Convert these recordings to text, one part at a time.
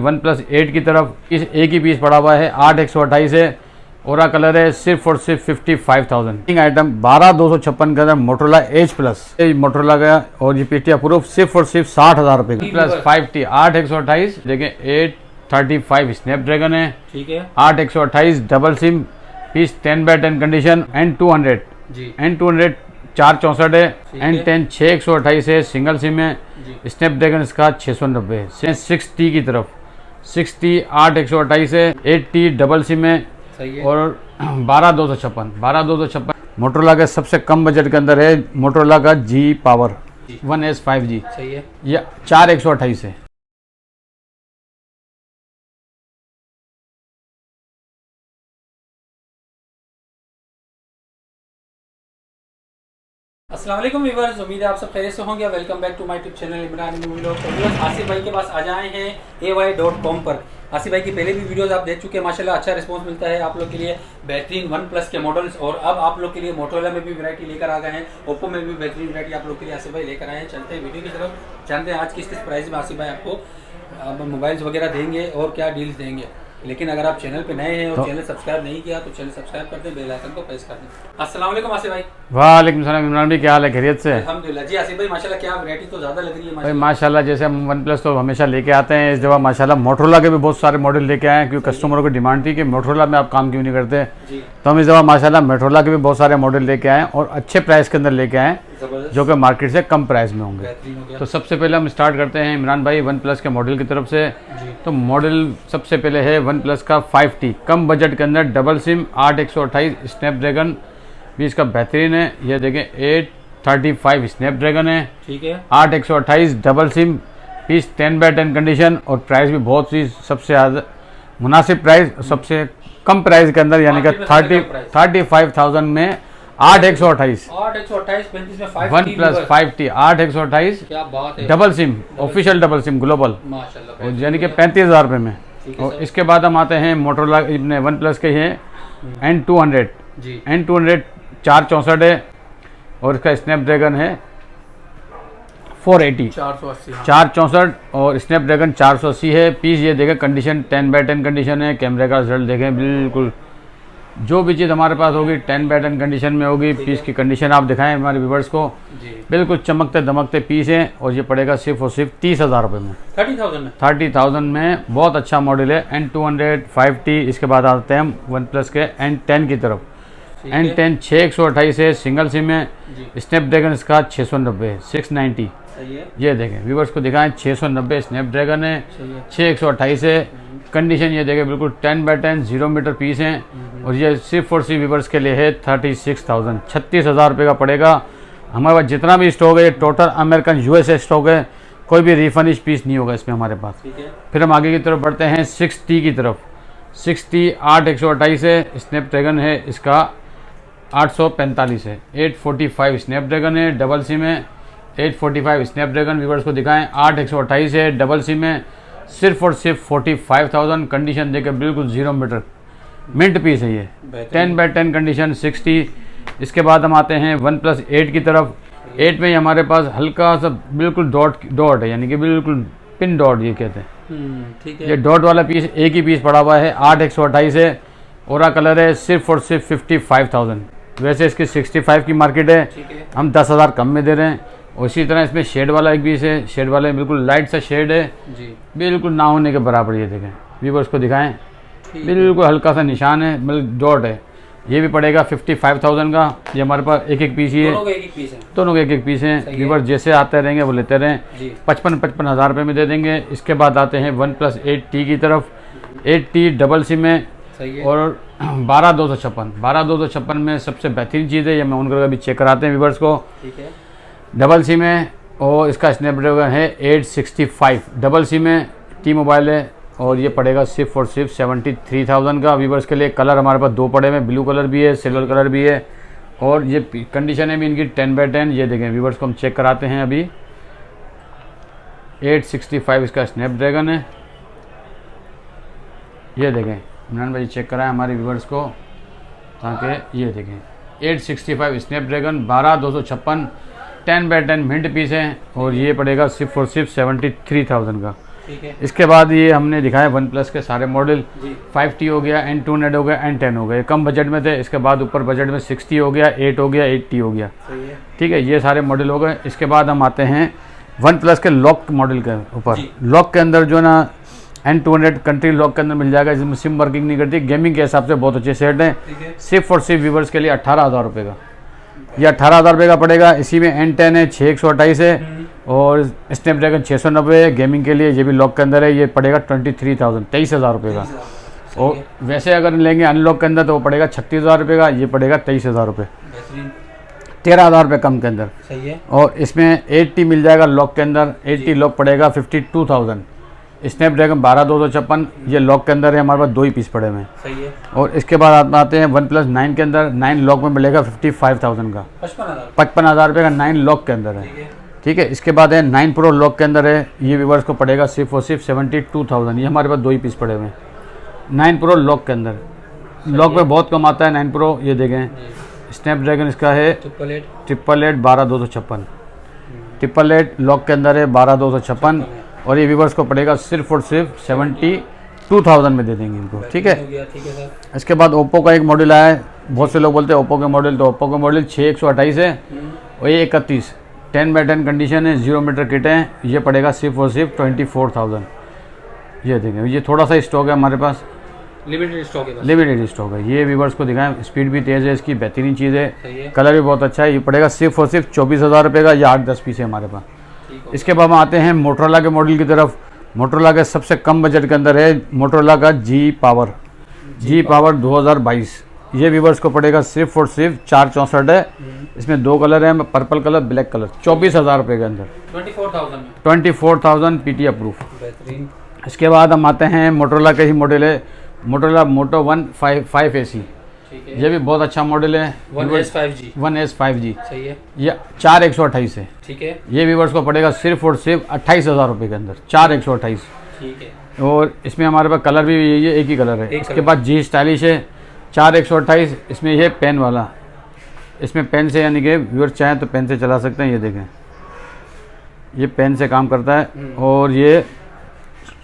OnePlus 8 की तरफ इस एक ही पीस पड़ा हुआ है, 8128 है, ओरा कलर है, सिर्फ और सिर्फ 55,000 आइटम। 12256 के अंदर मोटरोला एज प्लस मोटरोला का और ये पीटीआर प्रूफ सिर्फ और सिर्फ 60,000 रुपए की। प्लस 5T 8128 देखिए 835 स्नैपड्रैगन है, ठीक है। 8128 double SIM piece 10x10 condition N200 N200 464 है, N10 6128 है, सिंगल सिम है, स्नैपड्रैगन इसका 690 है। 6T की तरफ 6T 8128 है, 8T डबल सिम है और 12256 मोटरोला के सबसे कम बजट के अंदर है मोटरोला का G पावर 1S 5G, सही है। ये 4128 है। अस्सलाम वालेकुम व्यूअर्स, उम्मीद है आप सब खैरियत से होंगे। Welcome back to my YouTube channel Imran vlog. तो व्यूअर्स आसिफ भाई के पास आ जाए हैं ay.com पर। आसिफ भाई की पहले भी वीडियोस आप देख चुके हैं, माशाल्लाह अच्छा रिस्पांस मिलता है आप लोग के लिए बेहतरीन OnePlus के मॉडल्स। और अब आप लोग के लिए मोटोरोला में भी वैरायटी लेकर आ गए हैं, ओप्पो में भी बेहतरीन वैरायटी आप लोग के लिए आसिफ भाई लेकर आए हैं। चलते हैं वीडियो की तरफ, जानते हैं आज किस प्राइस में आसिफ भाई आपको मोबाइल्स वगैरह देंगे और क्या डील्स देंगे। लेकिन अगर आप चैनल पे नए हैं और चैनल सब्सक्राइब नहीं किया तो चैनल सब्सक्राइब कर दें, बेल आइकन को प्रेस कर दें। अस्सलाम वालेकुम आसिफ भाई। वालेकुम सलाम इमरान भाई, क्या हाल है, खैरियत से? अल्हम्दुलिल्लाह जी। आसिफ भाई माशाल्लाह क्या वैरायटी तो ज़्यादा लग रही है भाई माशाल्लाह। जैसे हम OnePlus तो हमेशा लेके आते हैं, इस दफ़ा माशाल्लाह मोटरोला के भी बहुत सारे मॉडल लेके आए हैं, क्योंकि कस्टमरों की डिमांड थी कि मोटरोला में आप काम क्यों नहीं करते, तो हम इस दफ़ा माशाल्लाह मोटरोला के भी बहुत सारे मॉडल लेके आए और अच्छे प्राइस के अंदर लेके आए जो कि मार्केट से कम प्राइस में होंगे। तो सबसे पहले हम स्टार्ट करते हैं इमरान भाई OnePlus के मॉडल की तरफ से। तो मॉडल सबसे पहले है OnePlus का 5T कम बजट के अंदर डबल सिम 8128 स्नैपड्रैगन भी इसका बेहतरीन है। ये देखें 835 स्नैपड्रैगन है, ठीक है। 8128 double SIM piece 10x10 condition और प्राइस भी बहुत सी सबसे ज़्यादा मुनासिब प्राइस, सबसे कम प्राइस के अंदर, यानी कि 35,000 में 8128 OnePlus 5T 8128 double SIM official double SIM global, यानी कि 35,000 रुपये में। और इसके बाद हम आते हैं मोटरोला अपने OnePlus के हैं N200 464 है और इसका स्नैपड्रैगन है 480 464 और स्नैपड्रैगन 480 है। पीस ये देखें कंडीशन 10x10 कंडीशन है। कैमरे का रिजल्ट देखें, बिल्कुल जो भी चीज़ हमारे पास होगी 10x10 कंडीशन में होगी। पीस की कंडीशन आप दिखाएं हमारे व्यूवर्स को, बिल्कुल चमकते दमकते पीस हैं और ये पड़ेगा सिर्फ और सिर्फ 30,000 रुपये में, 30,000 में। बहुत अच्छा मॉडल है N200 5T। इसके बाद आते हैं हम OnePlus के N10 की तरफ। N10 6128 है, सिंगल सिम है, स्नैपड्रैगन इसका 690 है 690। ये देखें व्यूवर्स को दिखाएं 690 स्नैपड्रैगन है, 6128 है। कंडीशन ये देखें बिल्कुल 10x10 0 मीटर पीस हैं और ये सिर्फ और सिर्फ व्यूवर्स के लिए है 36,000 36,000 रुपये का पड़ेगा। हमारे पास जितना भी स्टॉक है टोटल अमेरिकन USA स्टॉक है, कोई भी रिफर्निश पीस नहीं होगा इसमें हमारे पास। फिर हम आगे की तरफ बढ़ते हैं 6T की तरफ। 6T 8128 है, स्नैपड्रैगन है इसका 845 है, 845 स्नैपड्रैगन है, डबल सिम है, 845 स्नैपड्रैगन व्यूवर्स को दिखाएं 8128 है, डबल सिम है, सिर्फ और सिर्फ 45,000। कंडीशन देकर बिल्कुल 0 मीटर मिंट पीस है ये, 10x10 कंडीशन 60। इसके बाद हम आते हैं OnePlus 8 की तरफ। 8 में ही हमारे पास हल्का सा बिल्कुल डॉट है, यानी कि बिल्कुल पिन डॉट ये कहते हैं, ठीक है। ये डॉट वाला पीस एक ही पीस पड़ा हुआ है, 8128 है, ओरा कलर है, सिर्फ और सिर्फ 55,000। वैसे इसकी 65 की मार्केट है, हम 10,000 कम में दे रहे हैं। और इसी तरह इसमें शेड वाला एक पीस है, शेड वाले बिल्कुल लाइट सा शेड है, बिल्कुल ना होने के बराबर। ये देखें व्यूवर्स को दिखाएं, बिल्कुल हल्का सा निशान है, मतलब डॉट है। ये भी पड़ेगा 55,000 का। ये हमारे पास एक एक पीस ही है, दोनों के एक एक पीस हैं। व्यूवर्स जैसे आते रहेंगे वो लेते रहें, 55,000 रुपये में दे देंगे। इसके बाद आते हैं OnePlus 8T की तरफ। 8T डबल सिम है और 12256 में सबसे बेहतरीन चीज़ है, ये मैं उनका भी चेक कराते हैं व्यूवर्स को। डबल सिम है और इसका स्नैपड्रैगन है 865 डबल सिम है, T मोबाइल है और ये पड़ेगा सिर्फ और सिर्फ 73,000 का। व्यूवर्स के लिए कलर हमारे पास दो पड़े हैं, ब्लू कलर भी है, सिल्वर कलर भी है और ये कंडीशन है भी इनकी 10x10। ये देखें व्यूवर्स को हम चेक कराते हैं अभी। 865 इसका स्नैपड्रैगन है, ये देखें इमरान भाई चेक कराएं हमारे व्यूवर्स को, ताकि ये देखें 865 स्नैपड्रैगन 12256 10x10 मिनट पीस है और ये पड़ेगा सिर्फ और सिर्फ 73,000 का। ठीक है। इसके बाद ये हमने दिखाया वन प्लस के सारे मॉडल, जी 5T हो गया, N200 हो गया, N10 हो गया, कम बजट में थे। इसके बाद ऊपर बजट में 60 हो गया, 8 हो गया, 80 हो गया, सही है। ठीक है, ये सारे मॉडल हो गए। इसके बाद हम आते हैं वन प्लस के लॉक मॉडल के ऊपर। जी। लॉक के अंदर जो ना N200 कंट्री लॉक के अंदर मिल जाएगा, जिसमें सिम वर्किंग नहीं करती, गेमिंग के हिसाब से बहुत अच्छे सेट हैं। ठीक है। सिर्फ और सिर्फ व्यूवर्स के लिए 18,000 रुपये का, ये 18,000 रुपये का पड़ेगा। इसी में N10 है, 6128 है, और स्नैपड्रैगन 690 है गेमिंग के लिए, ये भी लॉक के अंदर है, ये पड़ेगा 23,000, 23,000 रुपये का। और वैसे अगर लेंगे अनलॉक के अंदर तो वो पड़ेगा 36,000 रुपये का, ये पड़ेगा 23,000 रुपये, बेहतरीन, 13,000 रुपये कम के अंदर। सही है। और इसमें 80 मिल जाएगा लॉक के अंदर, 80 लॉक पड़ेगा 52,000। स्नैपड्रैगन 12256 ये लॉक के अंदर है, हमारे पास 2 ही पीस पड़े हुए हैं। सही है। और इसके बाद आप आते हैं वन प्लस 9 के अंदर, 9 लॉक में मिलेगा 55,000 का, 55,000 रुपये का 9 लॉक के अंदर है, ठीक है। ठीक है। इसके बाद है 9 प्रो लॉक के अंदर है, ये व्यूवर्स को पड़ेगा सिर्फ और सिर्फ 72,000, ये हमारे पास 2 ही पीस पड़े हुए हैं 9 प्रो लॉक के अंदर। लॉक में बहुत कम आता है 9 प्रो, ये देखें स्नैपड्रैगन इसका है 888 12256, 888 लॉक के अंदर है 12256, और ये व्यूवर्स को पड़ेगा सिर्फ और सिर्फ 72,000 में दे देंगे इनको, ठीक है। ठीक है सर। इसके बाद ओप्पो का एक मॉडल आया है, बहुत से लोग बोलते हैं ओप्पो के मॉडल, तो ओप्पो का मॉडल 6128 है, और ये 31 10/10 कंडीशन है, 0 मीटर किट है, ये पड़ेगा सिर्फ और सिर्फ 24,000। ये देखें, ये थोड़ा सा स्टॉक है हमारे पास, लिमिटेड स्टॉक है बस। लिमिटेड स्टॉक है। ये व्यूवर्स को दिखाएं, स्पीड भी तेज़ है इसकी, बेहतरीन चीज़ है, सही है। कलर भी बहुत अच्छा है, ये पड़ेगा सिर्फ और सिर्फ 24,000 रुपये का, ये 8-10 पीस है हमारे पास। ठीक है। इसके बाद हम आते हैं मोटरोला के मॉडल की तरफ। मोटरोला के सबसे कम बजट के अंदर है मोटरोला का जी पावर 2022, ये व्यूवर्स को पड़ेगा सिर्फ और सिर्फ 464 है। इसमें 2 कलर हैं, पर्पल कलर, ब्लैक कलर, 24,000 रुपये के अंदर, 24,000 में, 24,000 PT अप्रूव। बेहतरीन। इसके बाद हम आते हैं मोटरोला के ही मॉडल है, मोटरोला मोटो 1 5AC, ठीक है। ये भी बहुत अच्छा मॉडल है, 1S5G, 1S 5G, सही है। ये 4128 है, ठीक है। ये व्यूवर्स को पड़ेगा सिर्फ और सिर्फ 28,000 रुपये के अंदर, 4128। ठीक है। और इसमें हमारे पास कलर भी यही है, एक ही कलर है। एक इसके कलर। बाद जी स्टाइलिश है 4128, इसमें ये पेन वाला, इसमें पेन से यानी कि व्यूअर चाहें तो पेन से चला सकते हैं, ये देखें ये पेन से काम करता है, और ये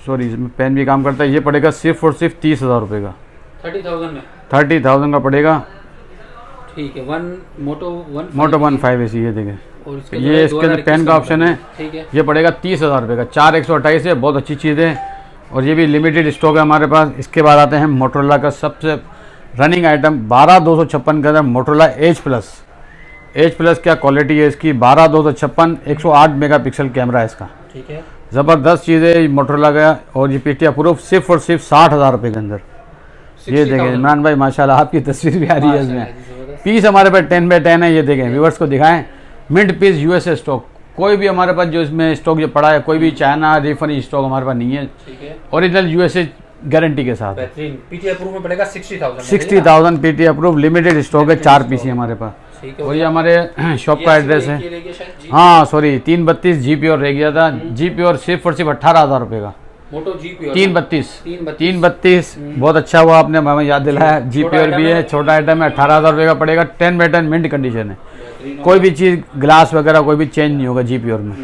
सॉरी इसमें पेन भी काम करता है, ये पड़ेगा सिर्फ और सिर्फ 30,000 रुपये का, 30,000 में, 30,000 का पड़ेगा। ठीक है। मोटो 1 5AC, ये देखें, और इसके ये इसके अंदर पेन का ऑप्शन है, ठीक है। ये पड़ेगा 30,000 रुपये का, 4128 है, बहुत अच्छी चीज़ है, और ये भी लिमिटेड स्टॉक है हमारे पास। इसके बाद आते हैं मोटरोला का सबसे रनिंग आइटम 12256 के अंदर मोटरोला एज प्लस क्या क्वालिटी है इसकी, 12256 108 मेगापिक्सल कैमरा है इसका, ठीक है। ज़बरदस्त चीज़ है मोटरोला का, और ये PT अप्रूव सिर्फ और सिर्फ 60,000 रुपये के अंदर। ये देखें इमरान भाई माशाल्लाह, आपकी तस्वीर भी आ रही है इसमें, पीस हमारे पास 10/10 है, ये देखें व्यूवर्स को दिखाएं, मिड पीस USA स्टॉक, कोई भी हमारे पास जो इसमें स्टॉक जो पड़ा है, कोई भी चाइना रिफंड स्टॉक हमारे पास नहीं है, ठीक है। ओरिजिनल USA गारंटी के साथ। बेहतरीन। PT अप्रूव में पड़ेगा 60,000, 60,000 PT अप्रूव, लिमिटेड स्टॉक है, 4 पीस है हमारे पास। ठीक है। और ये हमारे शॉप का एड्रेस है, ये रह गया शायद जी। हाँ सॉरी 332 GP और रह गया था, GP और सिर्फ 18,000 रुपये का, मोटो GP 332 बहुत अच्छा हुआ आपने हमें याद दिलाया। GP और भी है, छोटा आइटम है, 18,000 रुपये का पड़ेगा, 10/10 मिंट कंडीशन है, कोई भी चीज़ ग्लास वगैरह कोई भी चेंज नहीं होगा GP और में।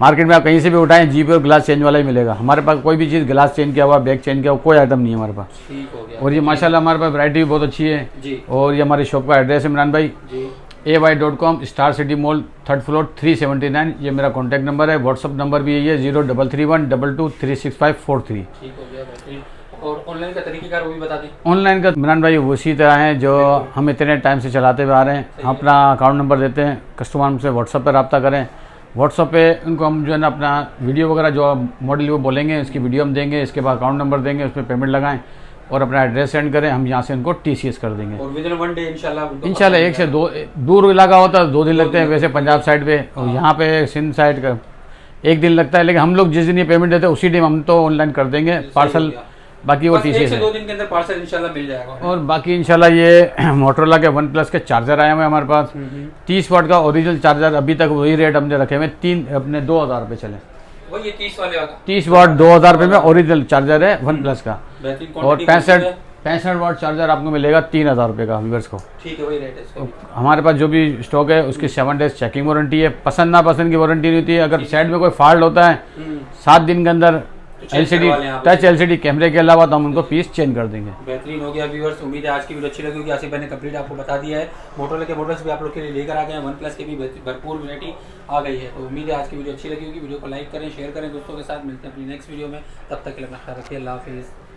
मार्केट में आप कहीं से भी उठाएं GP और ग्लास चेंज वाला ही मिलेगा, हमारे पास कोई भी चीज़ ग्लास चेंज किया हुआ, बैग चेंज किया हुआ, कोई आइटम नहीं है हमारे पास। ठीक हो गया। और ये माशाल्लाह हमारे पास वैरायटी भी बहुत अच्छी है जी और ये हमारी शॉप का एड्रेस है इमरान भाई, जी ay.com star city mall 3rd floor 379, ये मेरा कॉन्टैक्ट नंबर है। व्हाट्सअप नंबर भी यही है 033122365543। ठीक हो गया बेहतरीन। और ऑनलाइन का तरीक़ेकार वो भी बता दें। ऑनलाइन का इमरान भाई उसी तरह है जो हम इतने टाइम से चलाते हुए आ रहे हैं। हम अपना अकाउंट नंबर देते हैं, कस्टमर हमसे व्हाट्सअप पर रब्ता करें, व्हाट्सअप पे उनको हम जो है ना अपना वीडियो वगैरह जो मॉडल वो बोलेंगे उसकी वीडियो हम देंगे, इसके बाद अकाउंट नंबर देंगे, उस पर पेमेंट लगाएं और अपना एड्रेस सेंड करें, हम यहाँ से उनको TCS कर देंगे। और विदिन 1 डे इंशाल्लाह 1 से 2 दूर इलाका होता है 2 दिन लगते हैं, वैसे पंजाब साइड पे और यहाँ पे सिंध साइड का 1 दिन लगता है, लेकिन हम लोग जिस दिन ये पेमेंट देते हैं उसी दिन हम तो ऑनलाइन कर देंगे पार्सल, बाकी वो TCS 1 से है। 2 दिन के अंदर पार्सल इंशाल्लाह मिल जाएगा। और बाकी इंशाल्लाह ये मोटरोला के OnePlus के चार्जर आए हुए हैं हमारे पास, 30 वाट का ओरिजिनल चार्जर, अभी तक वही रेट हमने रखे हुए, 2,000 रुपये चले, वही ये 30 वाले वाला 30 वाट 2,000 रुपये में ओरिजिनल चार्जर है OnePlus का। बेहतरीन और क्वांटिटी 65 वाट चार्जर आपको मिलेगा 3,000 रुपये का व्यूअर्स को। ठीक है, वही रेट है इसका। हमारे पास जो भी स्टॉक है उसकी 7 डेज चेकिंग वारंटी है, पसंद ना पसंद की वारंटी नहीं होती है। अगर साइड में कोई फॉल्ट होता है 7 दिन के अंदर change करवा लें आप टच LCD कैमरे के अलावा तो हम उनको पीस चेंज कर देंगे। बेहतरीन हो गया व्यूअर्स। उम्मीद है आज की वीडियो अच्छी लगी होगी। आसिफ भाई ने कंप्लीट आपको बता दिया है। मोटोरोला के मॉडल्स भी आप लोग के लिए लेकर आ गए हैं। OnePlus के भी भरपूर वैरायटी आ गई है। तो उम्मीद है आज की वीडियो अच्छी लगी होगी। वीडियो को लाइक करें, शेयर करें दोस्तों के साथ। मिलते हैं अपनी नेक्स्ट वीडियो में, तब तक के लिए अपना ख्याल रखिए। अल्लाह हाफिज़।